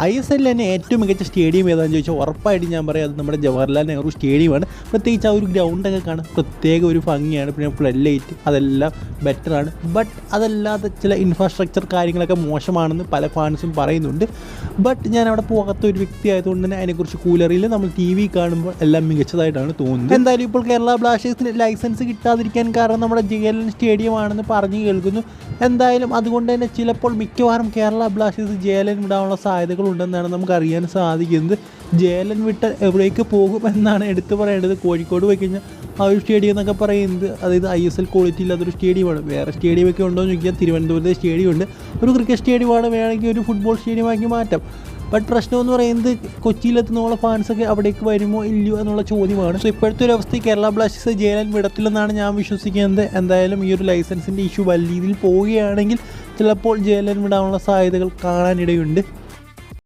ISL തന്നെ ഏറ്റവും മികച്ച സ്റ്റേഡിയം ഏതാണെന്ന് ചോദിച്ചാൽ ഉറപ്പായിട്ടും ഞാൻ പറയാം അത് നമ്മുടെ ജവഹർലാൽ നെഹ്റു സ്റ്റേഡിയമാണ്. പ്രത്യേകിച്ച് ആ ഒരു ഗ്രൗണ്ടൊക്കെ കാണാൻ പ്രത്യേക ഒരു ഭംഗിയാണ്. പിന്നെ ഫ്ലഡ് ലൈറ്റ് അതെല്ലാം ബെറ്ററാണ്. ബട്ട് അതല്ലാതെ ചില ഇൻഫ്രാസ്ട്രക്ചർ കാര്യങ്ങളൊക്കെ മോശമാണെന്ന് പല ഫാൻസും പറയുന്നുണ്ട്. ബട്ട് ഞാൻ അവിടെ പോകാത്ത ഒരു വ്യക്തി ആയതുകൊണ്ട് തന്നെ അതിനെക്കുറിച്ച് കൂലറിയിൽ നമ്മൾ TV കാണുമ്പോൾ എല്ലാം മികച്ചതായിട്ടാണ് തോന്നുന്നത്. എന്തായാലും ഇപ്പോൾ കേരള ബ്ലാസ്റ്റേഴ്സിന് ലൈസൻസ് കിട്ടാതിരിക്കാൻ കാരണം നമ്മുടെ JLN സ്റ്റേഡിയം ആണെന്ന് പറഞ്ഞു കേൾക്കുന്നു. എന്തായാലും അതുകൊണ്ട് തന്നെ ചിലപ്പോൾ മിക്കവാറും കേരള ബ്ലാസ്റ്റേഴ്സ് JLN വിടാനുള്ള സാധ്യതകളുണ്ടെന്നാണ് നമുക്ക് അറിയാൻ സാധിക്കുന്നത്. JLN വിട്ട് എവിടേക്ക് പോകും എന്നാണ് എടുത്തു പറയേണ്ടത്. കോഴിക്കോട് പോയി കഴിഞ്ഞാൽ ആ ഒരു സ്റ്റേഡിയം എന്നൊക്കെ പറയുന്നത് അതായത് ISL ക്വാളിറ്റി ഇല്ലാത്തൊരു സ്റ്റേഡിയമാണ്. വേറെ സ്റ്റേഡിയമൊക്കെ ഉണ്ടോ എന്ന് ചോദിച്ചാൽ തിരുവനന്തപുരത്തെ സ്റ്റേഡിയമുണ്ട്. ഒരു ക്രിക്കറ്റ് സ്റ്റേഡിയമാണ്, വേണമെങ്കിൽ ഒരു ഫുട്ബോൾ സ്റ്റേഡിയമാക്കി മാറ്റാം. ബട്ട് പ്രശ്നമെന്ന് പറയുന്നത് കൊച്ചിയിലെത്തുന്നുള്ള ഫാൻസൊക്കെ അവിടേക്ക് വരുമോ ഇല്ലയോ എന്നുള്ള ചോദ്യമാണ്. സോ ഇപ്പോഴത്തെ ഒരു അവസ്ഥ കേരള ബ്ലാസ്റ്റേഴ്സ് JLN വിടത്തില്ലെന്നാണ് ഞാൻ വിശ്വസിക്കുന്നത്. എന്തായാലും ഈ ഒരു ലൈസൻസിൻ്റെ ഇഷ്യൂ വലിയ രീതിയിൽ പോവുകയാണെങ്കിൽ ചിലപ്പോൾ JLN വിടാനുള്ള സാധ്യതകൾ കാണാനിടയുണ്ട്.